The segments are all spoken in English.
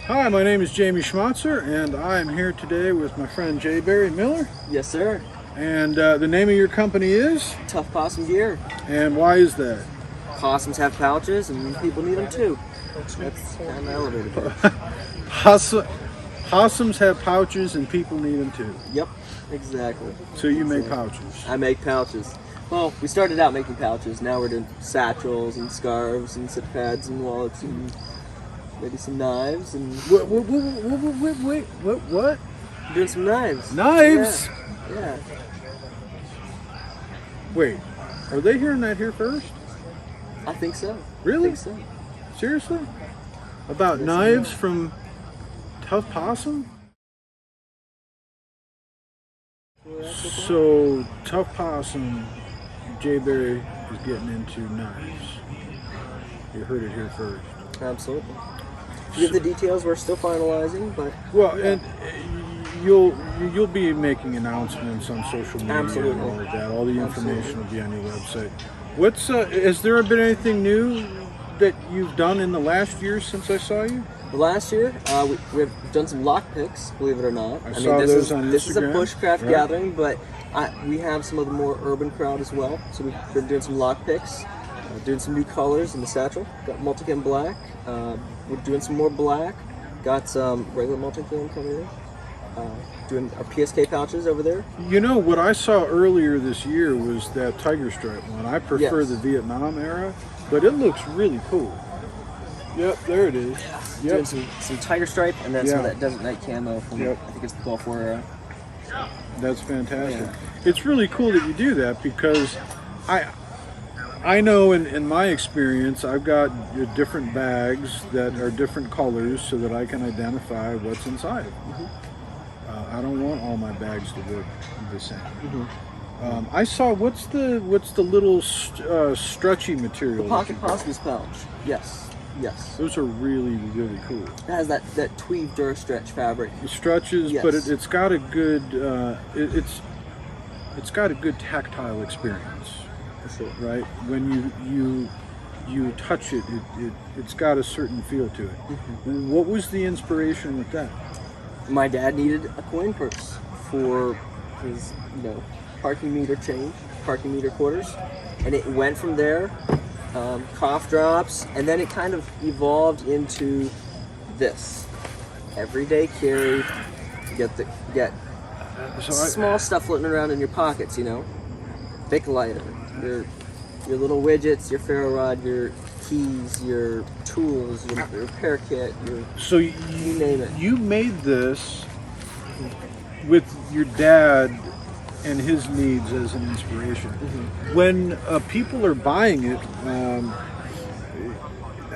Hi, my name is Jamie Schmotzer, and I am here today with my friend Jayberry Miller. Yes, sir. And the name of your company is? Tuff Possum Gear. And why is that? Possums have pouches, and people need them too. That's kind of elevator. Possums have pouches, and people need them too. Yep, exactly. So you make pouches. I make pouches. Well, we started out making pouches. Now we're doing satchels and scarves and sit pads and wallets and maybe some knives and. What? Doing some knives. Knives? Yeah. Wait, are they hearing that here first? I think so. Really? I think so. Seriously? About knives from Tuff Possum? So Tuff Possum, Jayberry is getting into knives. You heard it here first. Absolutely. To give the details, we're still finalizing, but well, and you'll be making announcements on social media and all of that. All the information will be on your website. What's has there been anything new that you've done in the last year since I saw you? Last year, we've done some lock picks, believe it or not. I saw those on Instagram. This is a bushcraft gathering, but we have some of the more urban crowd as well. So we've been doing some lock picks, doing some new colors in the satchel. Got multicam black. We're doing some more black. Got some regular multicam coming in. Doing our PSK pouches over there. You know, what I saw earlier this year was that tiger stripe one. I prefer the Vietnam era, but it looks really cool. Yep, there it is. Yep. Doing some tiger stripe and then some of that desert night camo from I think it's the Gulf War era. That's fantastic. Yeah. It's really cool that you do that because I know in my experience I've got different bags that are different colors so that I can identify what's inside. Mm-hmm. I don't want all my bags to look the same. Mm-hmm. I saw what's the little stretchy material? The pocket possums pouch. Yes. Those are really, really cool. It has that tweed Durastretch fabric. It stretches, but it's got a good it's got a good tactile experience. For sure. Right? When you touch it, it's got a certain feel to it. Mm-hmm. What was the inspiration with that? My dad needed a coin purse for his, parking meter change, parking meter quarters, and it went from there. Cough drops, and then it kind of evolved into this everyday carry. Get small stuff floating around in your pockets, Thick lighter, your little widgets, your ferro rod, your keys, your tools, your repair kit, you name it. You made this with your dad and his needs as an inspiration. Mm-hmm. When people are buying it,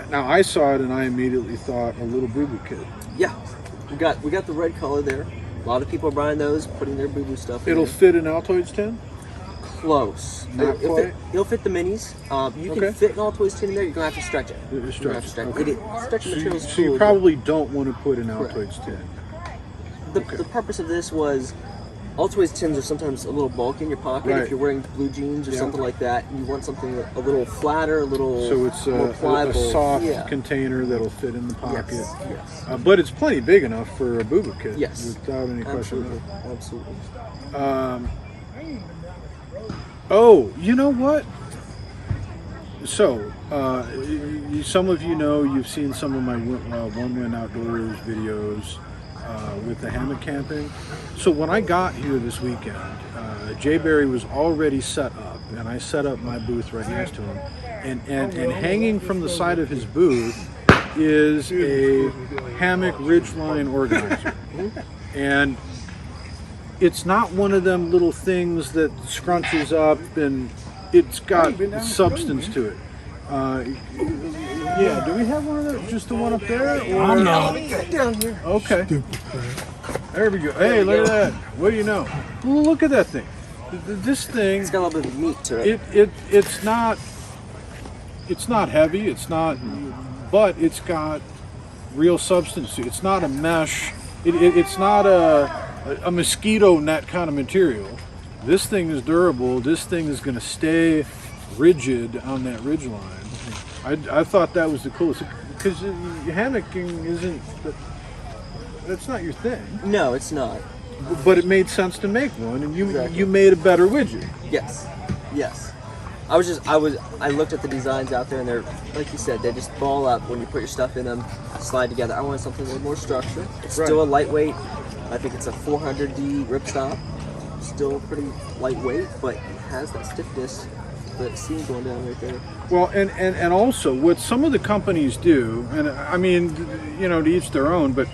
now I saw it and I immediately thought a little boo-boo kit. Yeah, we got the red color there. A lot of people are buying those, putting their boo-boo stuff in. It'll fit an Altoids tin? Close. Not quite? It'll fit the minis. You can fit an Altoids tin in there. You're going to have to stretch it. Stretching material is so you probably don't want to put an Altoids tin. The purpose of this was Altoids tins are sometimes a little bulky in your pocket if you're wearing blue jeans or something like that. And you want something a little flatter, a little more pliable. A soft container that'll fit in the pocket. Yes. But it's plenty big enough for a boo-boo kit. Yes. Without any question. Absolutely. Oh, you know what? So, some of you know, you've seen some of my One Man Outdoors videos with the hammock camping. So when I got here this weekend, Jayberry was already set up, and I set up my booth right next to him. And hanging from the side of his booth is a Hammock Ridgeline organizer. And it's not one of them little things that scrunches up, and it's got substance to it. Do we have one of those? Just the one up there? Or? Let me get it down here. Okay. There we go. Hey, look at that. What do you know? Look at that thing. This thing. It's got a little bit of meat to it. It's not heavy. It's not, but it's got real substance to it. It's not a mesh. It's not a mosquito net kind of material. This thing is durable. This thing is going to stay rigid on that ridge line. I thought that was the coolest, because hammocking isn't that's not your thing. No, it's not. But it made sense to make one, and Exactly. you made a better widget. Yes, yes. I looked at the designs out there, and they're, like you said, they just ball up when you put your stuff in them, slide together. I wanted something with more structure. It's still a lightweight. I think it's a 400D ripstop. Still pretty lightweight, but it has that stiffness, that seam going down right there. Well, and also what some of the companies do, and I mean, to each their own, but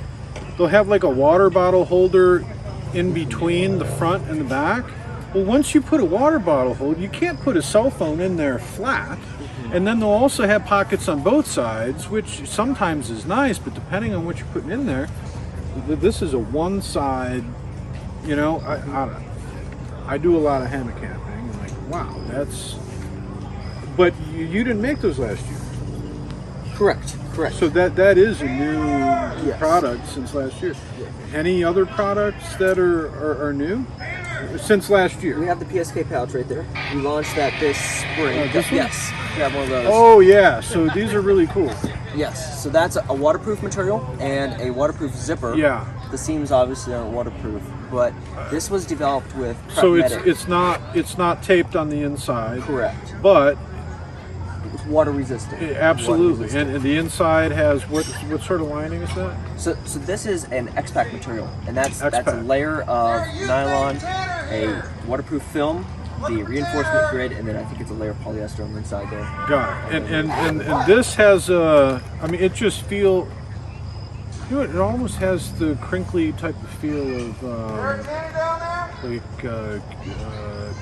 they'll have like a water bottle holder in between the front and the back. Well, once you put a water bottle holder, you can't put a cell phone in there flat. And then they'll also have pockets on both sides, which sometimes is nice, but depending on what you're putting in there, this is a one side, I do a lot of hammock camping, and like, wow, that's, but you didn't make those last year. Correct. So that is a new product since last year. Any other products that are new since last year? We have the PSK pouch right there. We launched that this spring. This one? Yes, we have one of those. Oh yeah, so these are really cool. Yes, so that's a waterproof material and a waterproof zipper. Yeah. The seams obviously aren't waterproof, but this was developed with Prep So Medic. it's not taped on the inside. Correct. But It's water resistant. absolutely, Water resistant. and the inside has what sort of lining is that? So this is an X-Pack material, and that's a X-Pack. layer of nylon, a waterproof film, the reinforcement grid, and then I think it's a layer of polyester on the inside there. Got it. And this has it just it almost has the crinkly type of feel of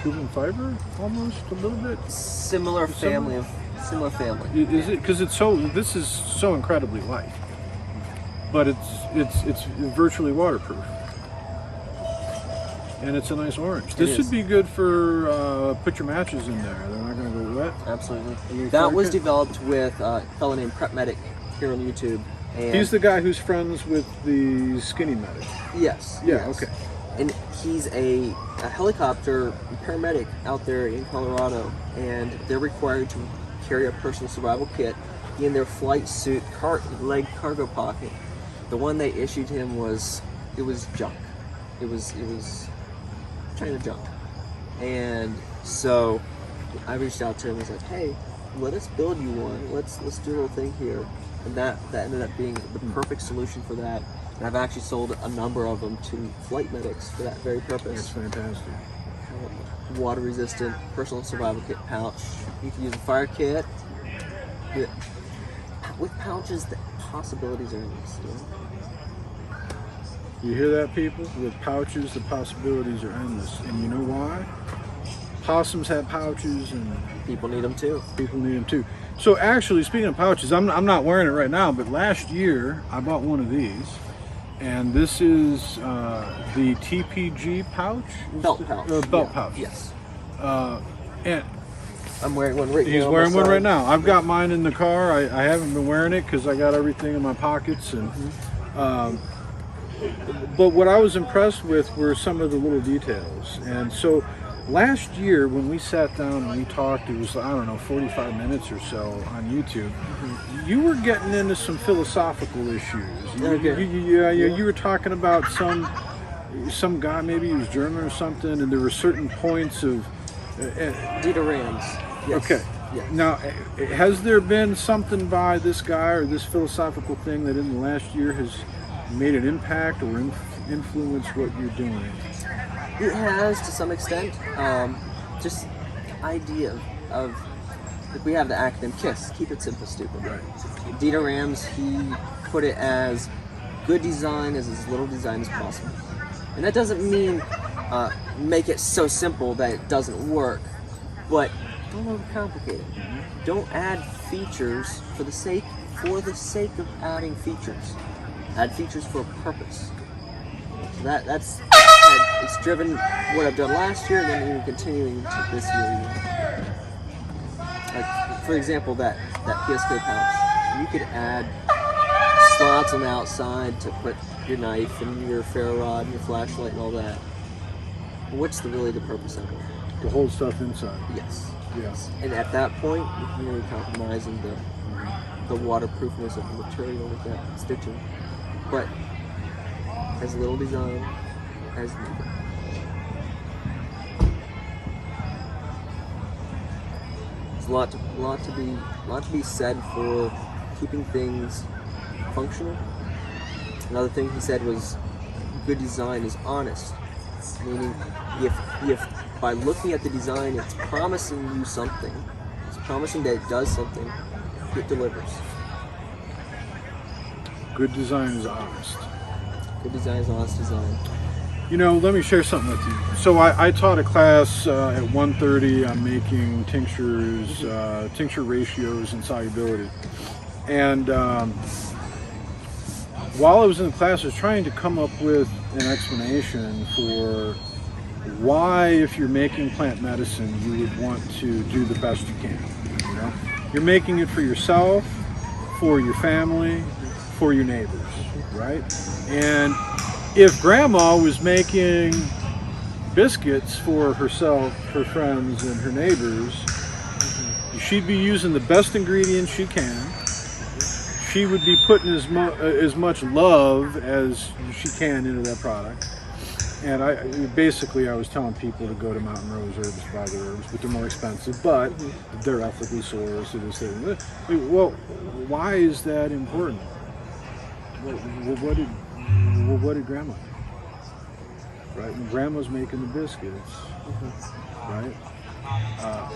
Cuban fiber, almost a little bit. Similar family. Is it because this is so incredibly light, but it's virtually waterproof, and it's a nice orange. This should be good for put your matches in there. They're not going to go wet. Absolutely. That was developed with a fellow named Prep Medic here on YouTube. And He's the guy who's friends with the Skinny Medic. Yes. Yeah. yes. Okay. And he's a helicopter paramedic out there in Colorado, and they're required to carry a personal survival kit in their flight suit leg cargo pocket. The one they issued him was junk. It was China junk. And so I reached out to him and was like, hey, let us build you one. Let's do a little thing here. And that ended up being the perfect solution for that. And I've actually sold a number of them to flight medics for that very purpose. That's fantastic. Water resistant personal survival kit pouch. You can use a fire kit. With pouches, the possibilities are endless. You hear that, people? With pouches, the possibilities are endless. And you know why? Possums have pouches, and People need them too. people need them too. So actually, speaking of pouches, I'm not wearing it right now, but last year I bought one of these, and this is the TPG pouch? Belt pouch. Belt pouch. Yes. And I'm wearing one right now. he's on wearing my one side. right now. I've got mine in the car. I haven't been wearing it because I got everything in my pockets. And but what I was impressed with were some of the little details. And so last year when we sat down and we talked, it was, I don't know, 45 minutes or so on YouTube. You were getting into some philosophical issues. You were talking about some guy, maybe he was German or something, and there were certain points of Dieter Rams. Yes. Okay. Yes. Now, has there been something by this guy or this philosophical thing that in the last year has made an impact or influenced what you're doing? It has, to some extent. Just the idea of like we have the acronym KISS, keep it simple, stupid. Right. Dieter Rams, he put it as good design is as little design as possible. And that doesn't mean make it so simple that it doesn't work, but don't overcomplicate it. Don't add features for the sake of adding features. Add features for a purpose. So that's it's driven what I've done last year, and then even continuing to this year. Like for example, that PSK pouch, you could add slots on the outside to put your knife and your ferro rod and your flashlight and all that. What's really the purpose of it? To hold stuff inside. Yes. Yes. And at that point, you're really compromising the waterproofness of the material with that stitching. But as little design as needed. There's a lot to be said for keeping things functional. Another thing he said was good design is honest, meaning if by looking at the design it's promising you something, it's promising that it does something, it delivers. Good design is honest. Good design is honest design. You know, let me share something with you. So I taught a class at 1:30 on making tinctures, tincture ratios and solubility. And while I was in the class, I was trying to come up with an explanation for why, if you're making plant medicine, you would want to do the best you can. You know? You're making it for yourself, for your family, for your neighbors, right? And if grandma was making biscuits for herself, her friends, and her neighbors, she'd be using the best ingredients she can. She would be putting as much love as she can into that product. And I was telling people to go to Mountain Rose Herbs to buy the herbs, but they're more expensive, but they're ethically sourced. Well, why is that important? What did grandma do? Right? When grandma's making the biscuits, right?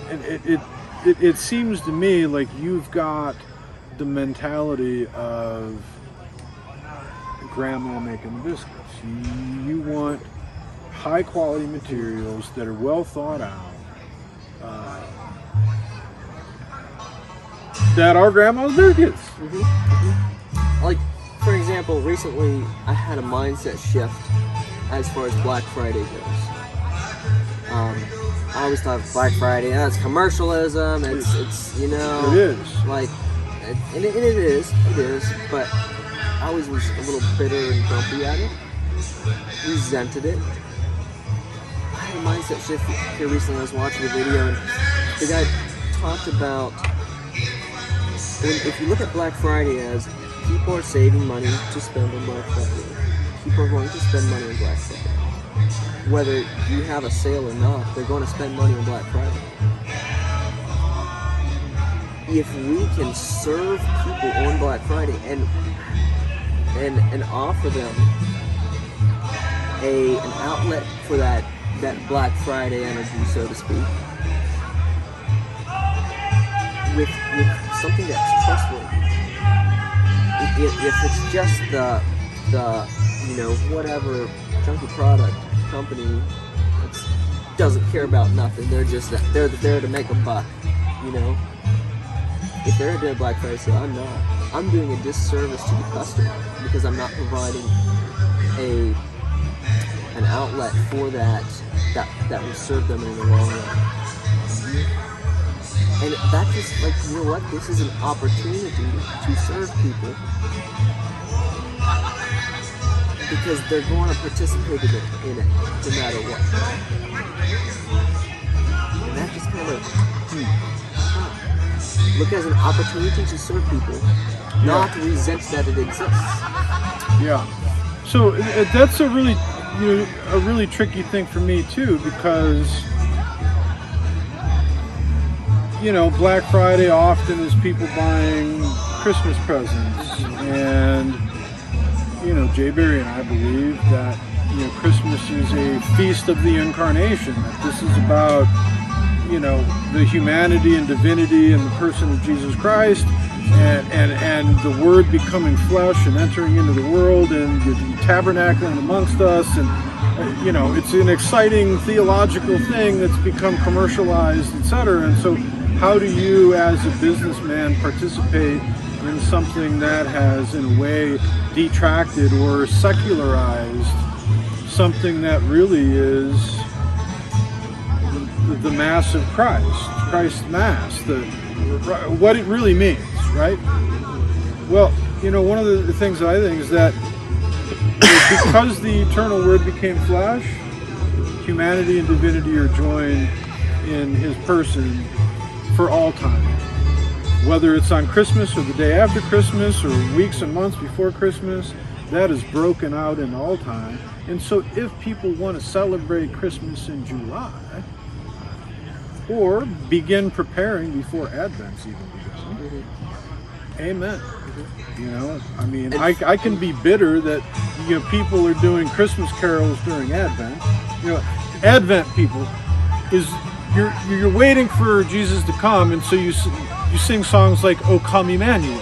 And it seems to me like you've got the mentality of grandma making the biscuits. You want high quality materials that are well thought out, that are grandma's biscuits. Like, for example, recently I had a mindset shift as far as Black Friday goes. I always thought Black Friday, that's commercialism, it's you know, it is. Like, and it is, but I always was a little bitter and grumpy at it, resented it. I had a mindset shift here recently. I was watching a video and the guy talked about, if you look at Black Friday as people are saving money to spend on Black Friday, people are going to spend money on Black Friday. Whether you have a sale or not, they're going to spend money on Black Friday. If we can serve people on Black Friday and offer them an outlet for that Black Friday energy, so to speak, with something that's trustworthy. If it's just the whatever junky product company that doesn't care about nothing, they're there to make a buck, you know. If they're doing a Black Friday sale, I'm not. I'm doing a disservice to the customer because I'm not providing an outlet for that will serve them in the long run. And that's just like, you know what? This is an opportunity to serve people because they're going to participate in it no matter what. And that just kind of look as an opportunity to serve people, not resent that it exists. Yeah. So that's a really tricky thing for me too, because Black Friday often is people buying Christmas presents, and Jayberry and I believe that Christmas is a feast of the incarnation. That this is about the humanity and divinity and the person of Jesus Christ, and the Word becoming flesh and entering into the world and tabernacling amongst us, and it's an exciting theological thing that's become commercialized, etc. And so, how do you, as a businessman, participate in something that has, in a way, detracted or secularized something that really is the Mass of Christ's Mass, what it really means, right? Well, one of the things that I think is that because the eternal Word became flesh, humanity and divinity are joined in His person for all time. Whether it's on Christmas or the day after Christmas or weeks and months before Christmas, that is broken out in all time. And so if people want to celebrate Christmas in July, or begin preparing before Advent's even begun, amen. You know, I mean, I can be bitter that, you know, people are doing Christmas carols during Advent. You know, Advent, people, is you're waiting for Jesus to come, and so you sing songs like "O Come Emmanuel."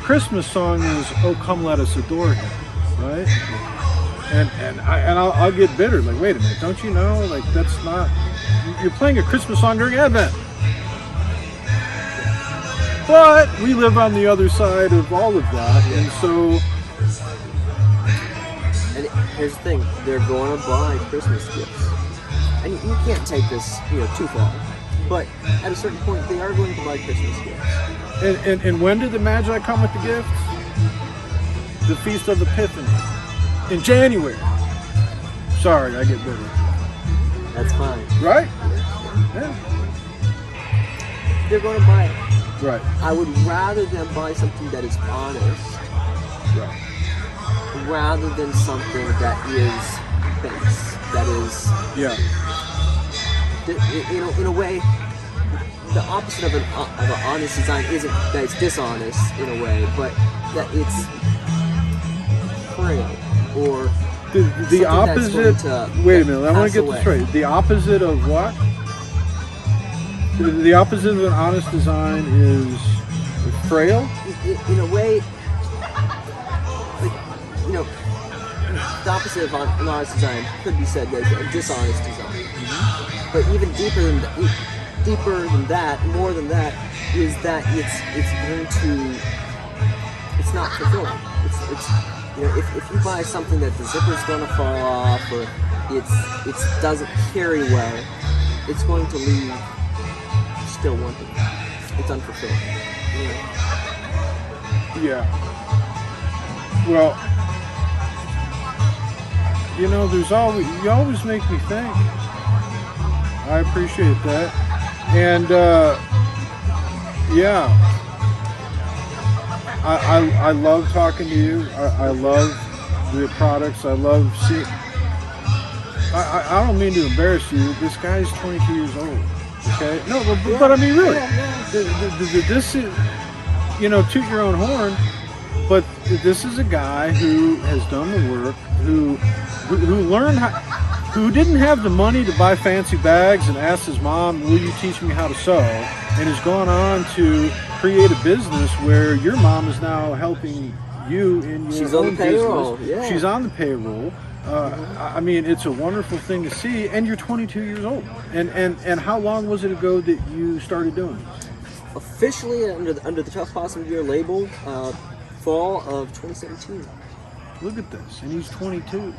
Christmas song is "O Come Let Us Adore Him," right? And I'll get bitter, like, wait a minute, don't you know, like, that's not, you're playing a Christmas song during Advent. But we live on the other side of all of that, and so. And here's the thing: they're going to buy Christmas gifts, and you can't take this, you know, too far. But at a certain point, they are going to buy Christmas gifts. And when did the Magi come with the gifts? The Feast of Epiphany in January. Sorry, I get bitter. That's fine. Right? Yeah. They're going to buy it. Right. I would rather them buy something that is honest, Right. rather than something that is base. That is, Yeah. you know, in a way, the opposite of an honest design isn't that it's dishonest in a way, but that it's frail or The opposite. Wait a minute. I want to get this away. straight. The opposite of what? The opposite of an honest design is frail. In a way, like, you know, the opposite of an honest design could be said like a dishonest design. But even deeper than that, more than that, is that it's going to, it's not fulfilling. It's you know, if you buy something that the zipper's going to fall off or it doesn't carry well, it's going to leave still wanting. It's unfulfilling. You know? Yeah. Well, you know, you always make me think. I appreciate that. And yeah, I love talking to you. I love the products. I love seeing. I don't mean to embarrass you. This guy's 22 years old. Okay. No, but I mean, really, this is, you know, toot your own horn. But this is a guy who has done the work, who learned how, who didn't have the money to buy fancy bags and asked his mom, "Will you teach me how to sew?" and has gone on to create a business where your mom is now helping you in your She's own on the payroll. business. Yeah. She's on the payroll. I mean, it's a wonderful thing to see, and you're 22 years old. And how long was it ago that you started doing this? Officially under the Tuff Possum Gear label, fall of 2017. Look at this, and he's 22.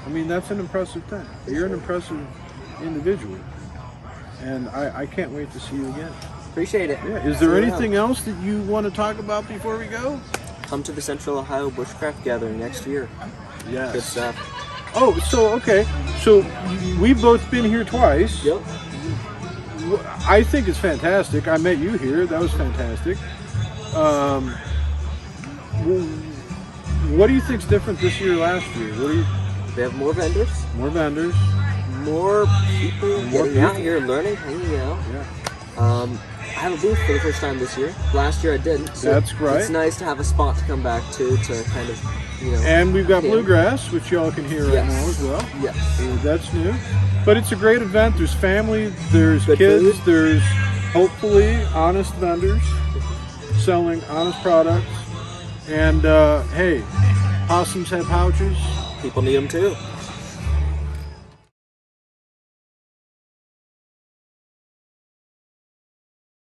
I mean, that's an impressive thing. You're an impressive individual, and I can't wait to see you again. Appreciate it. Yeah. Is there anything else that you want to talk about before we go? Come to the Central Ohio Bushcraft Gathering next year. Yes. Good stuff. Oh, so okay. So we've both been here twice. Yep. I think it's fantastic. I met you here. That was fantastic. What do you think's different this year or last year? They have more vendors. More vendors. More people getting out here, learning, hanging out. Yeah. I have a booth for the first time this year. Last year I didn't. So That's right. It's nice to have a spot to come back to kind of, you know. And we've got camp. bluegrass, which y'all can hear right Yes. now as well. Yes. So that's new. But it's a great event. There's family, there's Good kids, food. there's hopefully honest vendors selling honest products. And hey, possums have pouches. People need them too.